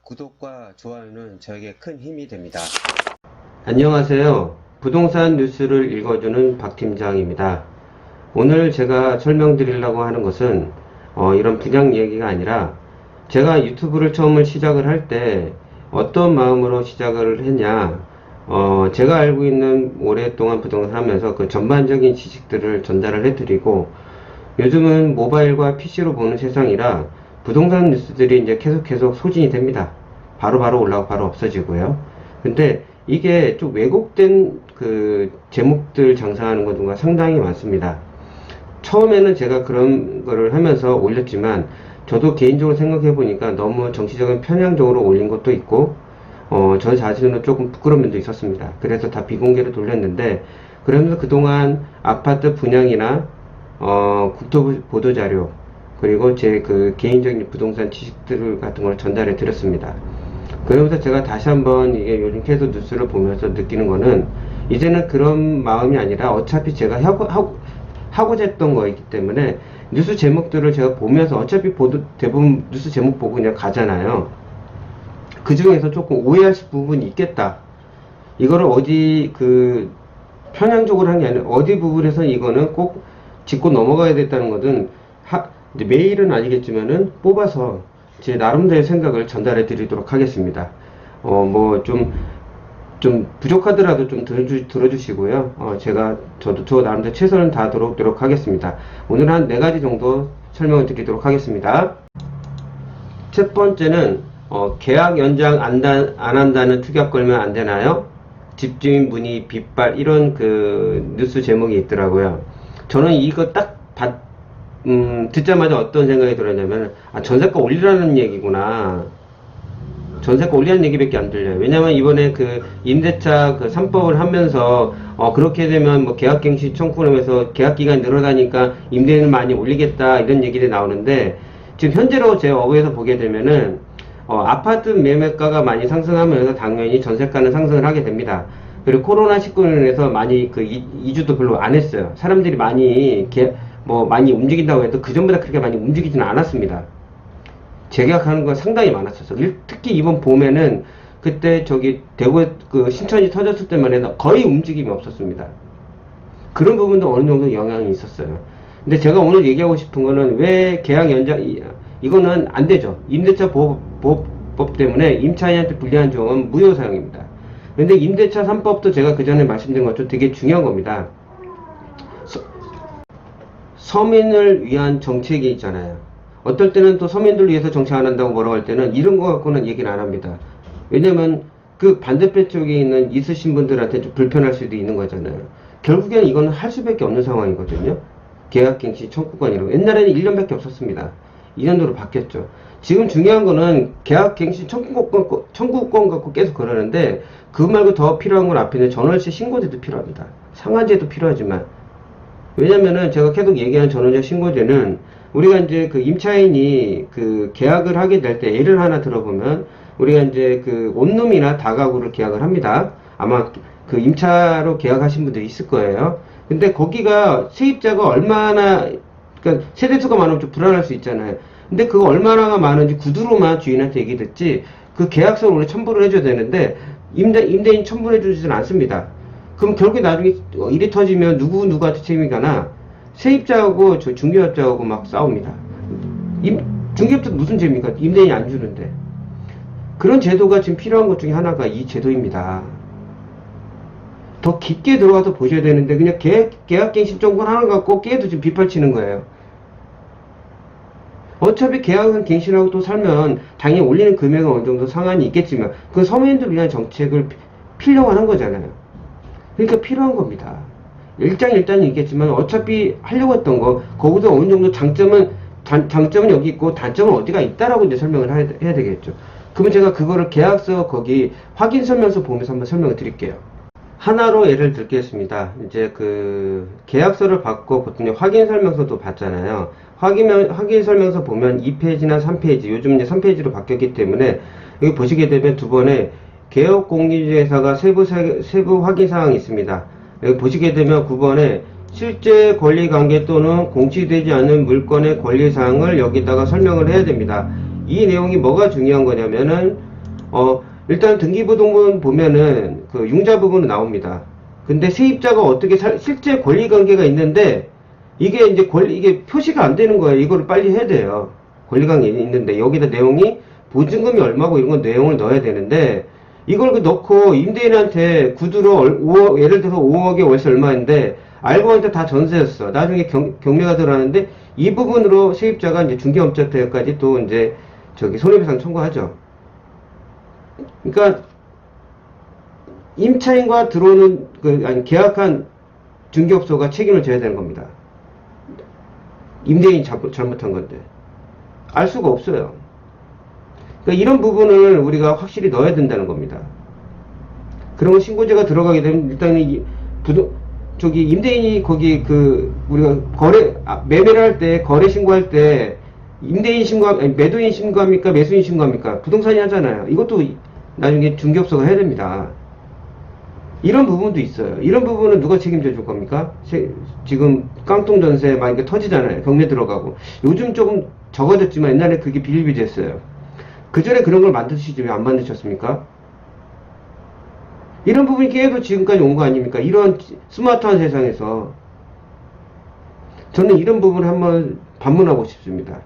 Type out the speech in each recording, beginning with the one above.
구독과 좋아요는 저에게 큰 힘이 됩니다. 안녕하세요. 부동산 뉴스를 읽어주는 박 팀장입니다. 오늘 제가 설명드리려고 하는 것은 이런 분양 얘기가 아니라 제가 유튜브를 처음 시작을 할 때 어떤 마음으로 시작을 했냐, 제가 알고 있는 오랫동안 부동산 하면서 그 전반적인 지식들을 전달을 해드리고, 요즘은 모바일과 PC로 보는 세상이라 부동산 뉴스들이 이제 계속 소진이 됩니다. 바로 올라오고 바로 없어지고요. 근데 이게 좀 왜곡된 그 제목들 장사하는 경우가 상당히 많습니다. 처음에는 제가 그런 거를 하면서 올렸지만, 저도 개인적으로 생각해 보니까 너무 정치적인 편향적으로 올린 것도 있고, 저 자신은 조금 부끄러운 면도 있었습니다. 그래서 다 비공개로 돌렸는데, 그러면서 그동안 아파트 분양이나 국토부 보도자료, 그리고 제 그 개인적인 부동산 지식들 같은 걸 전달해 드렸습니다. 그러면서 제가 다시 한번 이게 요즘 계속 뉴스를 보면서 느끼는 거는, 이제는 그런 마음이 아니라 어차피 제가 하고자 했던 거이기 때문에 뉴스 제목들을 제가 보면서 어차피 대부분 뉴스 제목 보고 그냥 가잖아요. 그 중에서 조금 오해하실 부분이 있겠다. 이거를 어디 편향적으로 한 게 아니라 어디 부분에서 이거는 꼭 짚고 넘어가야 됐다는 것은 이제 매일은 아니겠지만은 뽑아서 제 나름대로의 생각을 전달해 드리도록 하겠습니다. 좀 부족하더라도 좀 들어주시고요. 저도 저 나름대로 최선을 다하도록 하겠습니다. 오늘 한 4가지 정도 설명을 드리도록 하겠습니다. 첫 번째는, 계약 연장 안 한다는 특약 걸면 안 되나요? 집주인 문의 빗발, 이런 뉴스 제목이 있더라고요. 저는 이거 딱 듣자마자 어떤 생각이 들었냐면, 전세가 올리라는 얘기구나. 전세가 올리라는 얘기밖에 안 들려요. 왜냐면 이번에 임대차 3법을 하면서, 그렇게 되면 뭐 계약갱신 청구하면서 계약기간이 늘어나니까 임대인을 많이 올리겠다, 이런 얘기들이 나오는데, 지금 현재로 제 업에서 보게 되면은, 아파트 매매가가 많이 상승하면서 당연히 전세가는 상승을 하게 됩니다. 그리고 코로나19로 인해서 많이 이주도 별로 안 했어요. 사람들이 많이 많이 움직인다고 해도 그전보다 그렇게 많이 움직이지는 않았습니다. 재계약하는 건 상당히 많았었어. 특히 이번 봄에는 그때 대구에 신천지 터졌을 때만 해도 거의 움직임이 없었습니다. 그런 부분도 어느 정도 영향이 있었어요. 근데 제가 오늘 얘기하고 싶은 거는, 왜 계약 연장, 이거는 안 되죠. 임대차 보호법 때문에 임차인한테 불리한 조항은 무효 사용입니다. 근데 임대차 3법도 제가 그 전에 말씀드린 것처럼 되게 중요한 겁니다. 서민을 위한 정책이 있잖아요. 어떨 때는 또 서민들을 위해서 정책 안 한다고 뭐라고 할 때는 이런 거 갖고는 얘기를 안 합니다. 왜냐면 그 반대편 쪽에 있으신 분들한테 좀 불편할 수도 있는 거잖아요. 결국엔 이거는 할 수밖에 없는 상황이거든요. 계약갱신 청구권 이런 거. 옛날에는 1년밖에 없었습니다. 2년도로 바뀌었죠. 지금 중요한 거는 계약갱신 청구권 갖고 계속 그러는데, 그거 말고 더 필요한 건 앞에 있는 전월세 신고제도 필요합니다. 상한제도 필요하지만, 왜냐면은 제가 계속 얘기하는 전월세 신고제는, 우리가 이제 임차인이 계약을 하게 될 때 예를 하나 들어보면, 우리가 이제 원룸이나 다가구를 계약을 합니다. 아마 임차로 계약하신 분들이 있을 거예요. 근데 거기가 세입자가 얼마나, 그러니까 세대수가 많으면 좀 불안할 수 있잖아요. 근데 그거 얼마나가 많은지 구두로만 주인한테 얘기 듣지, 계약서를 원래 첨부를 해줘야 되는데 임대인 첨부를 해주지는 않습니다. 그럼 결국에 나중에 일이 터지면 누구한테 책임이 가나? 세입자하고 중개업자하고 막 싸웁니다. 중개업자 무슨 죄입니까? 임대인이 안 주는데. 그런 제도가 지금 필요한 것 중에 하나가 이 제도입니다. 더 깊게 들어가서 보셔야 되는데, 그냥 계약갱신 청구권 하나 갖고 깨도 지금 빗발치는 거예요. 어차피 계약은 갱신하고 또 살면 당연히 올리는 금액은 어느 정도 상한이 있겠지만, 그 서민들을 위한 정책을 필요로 하는 거잖아요. 그러니까 필요한 겁니다. 일장일단은 있겠지만 어차피 하려고 했던 거, 거기서 어느 정도 장점은 여기 있고 단점은 어디가 있다라고 이제 설명을 해야 되겠죠. 그러면 제가 그거를 계약서 거기 확인 설명서 보면서 한번 설명을 드릴게요. 하나로 예를 들겠습니다. 이제 계약서를 받고 보통 확인 설명서도 받잖아요. 확인 설명서 보면 2페이지나 3페이지, 요즘 이제 3페이지로 바뀌었기 때문에 여기 보시게 되면 두 번에 개업공인중개사가 세부 확인 사항이 있습니다. 여기 보시게 되면 9번에 실제 권리관계 또는 공시되지 않은 물건의 권리사항을 여기다가 설명을 해야 됩니다. 이 내용이 뭐가 중요한 거냐면은, 일단 등기부등본 보면은 그 융자 부분은 나옵니다. 근데 세입자가 어떻게 실제 권리 관계가 있는데 이게 이제 이게 표시가 안 되는 거예요. 이거를 빨리 해야 돼요. 권리 관계가 있는데 여기다 내용이 보증금이 얼마고 이런 건 내용을 넣어야 되는데 이걸 넣고 임대인한테 구두로 5억, 예를 들어서 5억에 월세 얼마인데 알고 보니까 다 전세였어. 나중에 경매가 들어가는데 이 부분으로 세입자가 이제 중개업자태까지 또 이제 손해배상 청구하죠. 그러니까 임차인과 들어오는 계약한 중개업소가 책임을 져야 되는 겁니다. 임대인이 잘못한 건데 알 수가 없어요. 그러니까 이런 부분을 우리가 확실히 넣어야 된다는 겁니다. 그러면 신고제가 들어가게 되면 일단 임대인이 거기 우리가 매매를 할 때 거래 신고할 때 임대인 매도인 신고합니까? 매수인 신고합니까? 부동산이 하잖아요. 이것도 나중에 중개업소가 해야 됩니다. 이런 부분도 있어요. 이런 부분은 누가 책임져 줄 겁니까? 지금 깡통 전세 막 이렇게 터지잖아요. 경매 들어가고. 요즘 조금 적어졌지만 옛날에 그게 비일비재했어요. 그 전에 그런 걸 만드시지 왜 안 만드셨습니까? 이런 부분이 계속 지금까지 온 거 아닙니까? 이런 스마트한 세상에서 저는 이런 부분을 한번 반문하고 싶습니다.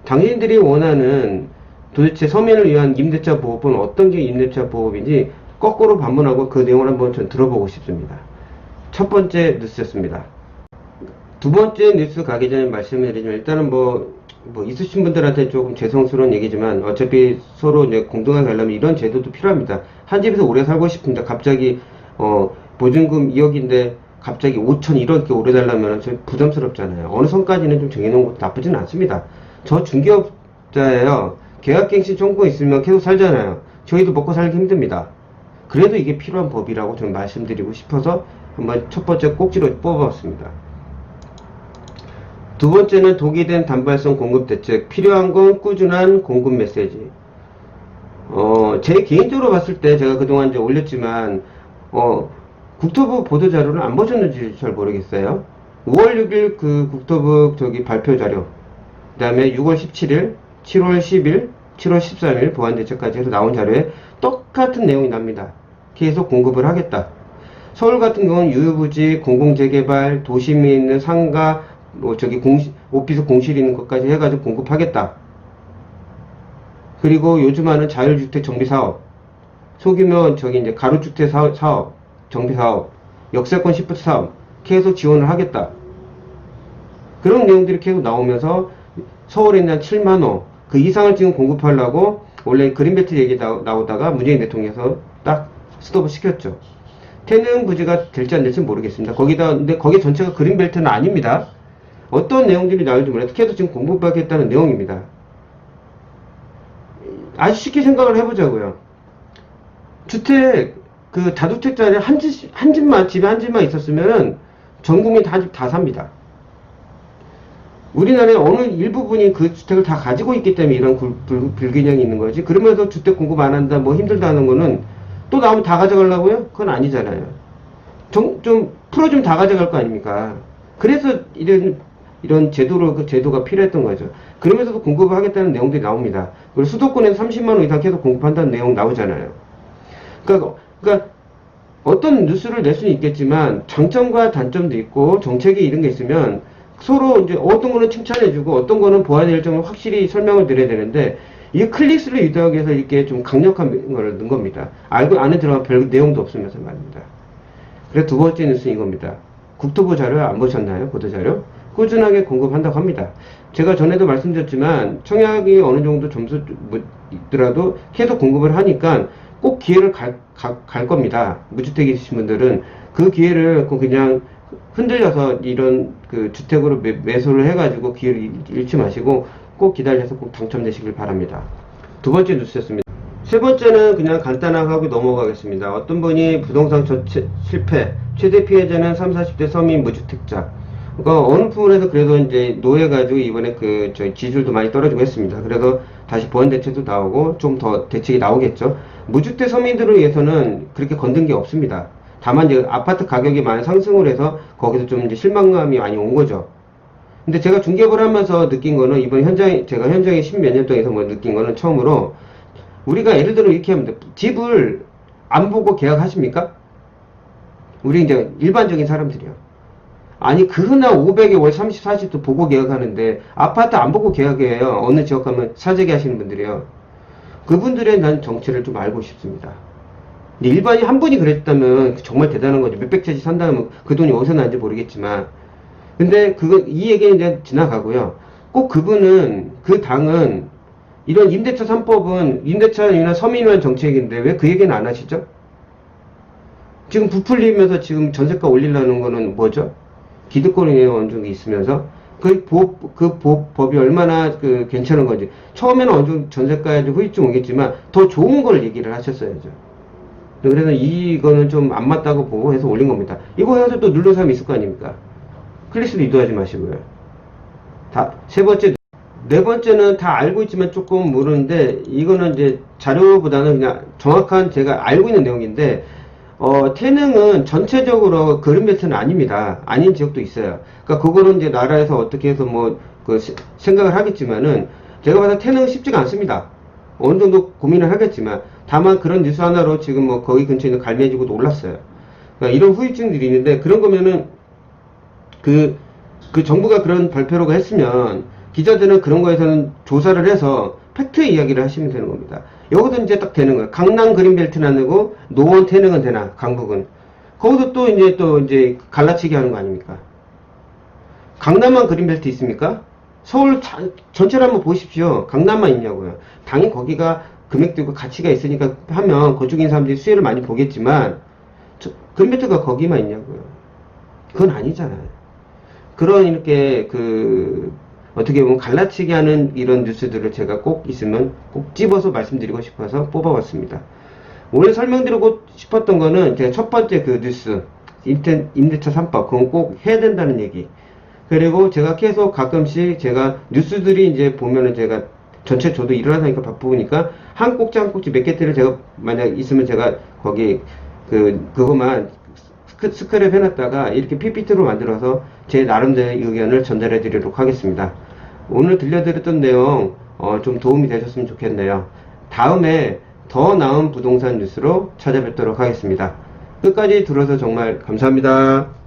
당신들이 원하는 도대체 서민을 위한 임대차 보호법은 어떤 게 임대차 보호법인지 거꾸로 반문하고 그 내용을 한번 전 들어보고 싶습니다. 첫 번째 뉴스였습니다. 두 번째 뉴스 가기 전에 말씀을 드리면 일단은 있으신 분들한테 조금 죄송스러운 얘기지만 어차피 서로 이제 공동하게 하려면 이런 제도도 필요합니다. 한 집에서 오래 살고 싶은데 갑자기 보증금 2억인데 갑자기 5천 1억 이렇게 오래 달라면 좀 부담스럽잖아요. 어느 선까지는 좀 정해놓은 것도 나쁘지는 않습니다. 저 중개업자예요. 계약갱신 청구가 있으면 계속 살잖아요. 저희도 먹고 살기 힘듭니다. 그래도 이게 필요한 법이라고 저는 말씀드리고 싶어서 한번 첫 번째 꼭지로 뽑아봤습니다. 두 번째는 독이 된 단발성 공급 대책. 필요한 건 꾸준한 공급 메시지. 제 개인적으로 봤을 때 제가 그동안 이제 올렸지만, 국토부 보도자료를 안 보셨는지 잘 모르겠어요. 5월 6일 그 국토부 발표 자료. 그 다음에 6월 17일, 7월 10일, 7월 13일 보완대책까지 해서 나온 자료에 똑같은 내용이 납니다. 계속 공급을 하겠다. 서울 같은 경우는 유휴부지, 공공재개발, 도심에 있는 상가, 오피스 공실 있는 것까지 해가지고 공급하겠다. 그리고 요즘 하는 자율주택 정비사업, 소규모 이제 가로주택 사업, 정비사업, 역세권 시프트 사업, 계속 지원을 하겠다. 그런 내용들이 계속 나오면서 서울에 있는 7만호, 그 이상을 지금 공급하려고 원래 그린벨트 얘기 나오다가 문재인 대통령에서 딱 스톱을 시켰죠. 태릉 부지가 될지 안 될지 모르겠습니다. 근데 거기 전체가 그린벨트는 아닙니다. 어떤 내용들이 나올지 몰라도 계속 지금 공급하겠다는 내용입니다. 아주 쉽게 생각을 해보자고요. 다주택자에 집에 한 집만 있었으면은 전 국민 다 삽니다. 우리나라의 어느 일부분이 그 주택을 다 가지고 있기 때문에 이런 불균형이 있는 거지. 그러면서 주택 공급 안 한다, 힘들다 하는 거는 또 나오면 다 가져가려고요? 그건 아니잖아요. 좀 풀어주면 다 가져갈 거 아닙니까? 그래서 이런 제도가 필요했던 거죠. 그러면서도 공급을 하겠다는 내용들이 나옵니다. 그리고 수도권에서 30만원 이상 계속 공급한다는 내용 나오잖아요. 그러니까 어떤 뉴스를 낼 수는 있겠지만 장점과 단점도 있고 정책이 이런 게 있으면 서로 이제 어떤 거는 칭찬해주고 어떤 거는 보아야 될 점을 확실히 설명을 드려야 되는데 이 클릭수를 유도하기 위해서 이렇게 좀 강력한 걸 넣은 겁니다. 안에 들어가면 별 내용도 없으면서 말입니다. 그래서 두 번째 뉴스는 이겁니다. 국토부 자료 안 보셨나요? 보도자료? 꾸준하게 공급한다고 합니다. 제가 전에도 말씀드렸지만 청약이 어느 정도 점수 있더라도 계속 공급을 하니까 꼭 기회를 갈 겁니다. 무주택이 있으신 분들은 그 기회를 그냥 흔들려서 이런 주택으로 매수를 해가지고 기회를 잃지 마시고 꼭 기다려서 꼭 당첨되시길 바랍니다. 두 번째 뉴스였습니다. 세 번째는 그냥 간단하게 하고 넘어가겠습니다. 어떤 분이 부동산 실패, 최대 피해자는 30, 40대 서민 무주택자. 그러니까 어느 부분에서 그래도 이제 노해가지고 이번에 지지율도 많이 떨어지고 했습니다. 그래서 다시 보완 대책도 나오고 좀 더 대책이 나오겠죠. 무주택 서민들을 위해서는 그렇게 건든 게 없습니다. 다만 이제 아파트 가격이 많이 상승을 해서 거기서 좀 이제 실망감이 많이 온 거죠. 근데 제가 중개업을 하면서 느낀 거는 제가 현장에 십몇 년 동안에서 느낀 거는 처음으로 우리가 예를 들어 이렇게 하면 돼. 집을 안 보고 계약하십니까? 우리 이제 일반적인 사람들이요. 아니, 그 흔한 500에 월 30, 40도 보고 계약하는데, 아파트 안 보고 계약해요. 어느 지역 가면 사재기 하시는 분들이요. 그분들의 난 정체를 좀 알고 싶습니다. 근데 일반인 한 분이 그랬다면 정말 대단한 거죠. 몇백 채씩 산다면 그 돈이 어디서 나는지 모르겠지만. 근데 이 얘기는 이제 지나가고요. 꼭 그분은, 그 당은, 이런 임대차 3법은 임대차나 서민을 정책인데 왜 그 얘기는 안 하시죠? 지금 부풀리면서 지금 전세가 올리려는 거는 뭐죠? 기득권이 어느 정도 있으면서 법이 얼마나 괜찮은 건지. 처음에는 어느 정도 전세가에 좀 후유증 오겠지만 더 좋은 걸 얘기를 하셨어야죠. 그래서 이거는 좀 안 맞다고 보고 해서 올린 겁니다. 이거 해서 또 누른 사람이 있을 거 아닙니까? 클릭수도 유도하지 마시고요. 세 번째, 네 번째는 다 알고 있지만 조금 모르는데, 이거는 이제 자료보다는 그냥 정확한 제가 알고 있는 내용인데, 태능은 전체적으로 그린벨트는 아닙니다. 아닌 지역도 있어요. 그러니까 그거는 이제 나라에서 어떻게 해서 생각을 하겠지만은, 제가 봐서 태능은 쉽지가 않습니다. 어느 정도 고민을 하겠지만, 다만 그런 뉴스 하나로 지금 거기 근처에 있는 갈매지구도 올랐어요. 그러니까 이런 후유증들이 있는데, 그런 거면은, 그 정부가 그런 발표를 했으면, 기자들은 그런 거에서는 조사를 해서 팩트의 이야기를 하시면 되는 겁니다. 여기도 이제 딱 되는 거예요. 강남 그린벨트는 안 되고 노원 태능은 되나, 강북은. 거기도 또 이제 갈라치기 하는 거 아닙니까? 강남만 그린벨트 있습니까? 서울 전체를 한번 보십시오. 강남만 있냐고요. 당연히 거기가 금액도 있고 가치가 있으니까 하면 그쪽에 있는 사람들이 수혜를 많이 보겠지만, 그린벨트가 거기만 있냐고요. 그건 아니잖아요. 그런 이렇게 어떻게 보면 갈라치기 하는 이런 뉴스들을 제가 꼭 있으면 꼭 집어서 말씀드리고 싶어서 뽑아봤습니다. 오늘 설명드리고 싶었던 거는 제가 첫 번째 그 뉴스, 임대차 3법, 그건 꼭 해야 된다는 얘기. 그리고 제가 계속 가끔씩 제가 뉴스들이 이제 보면은 제가 전체 저도 일을 하니까 바쁘니까 한 꼭지 한 꼭지 몇 개들을 제가 만약 있으면 제가 거기 그것만 스크랩 해놨다가 이렇게 PPT로 만들어서 제 나름대로의 의견을 전달해 드리도록 하겠습니다. 오늘 들려드렸던 내용 좀 도움이 되셨으면 좋겠네요. 다음에 더 나은 부동산 뉴스로 찾아뵙도록 하겠습니다. 끝까지 들어서 정말 감사합니다.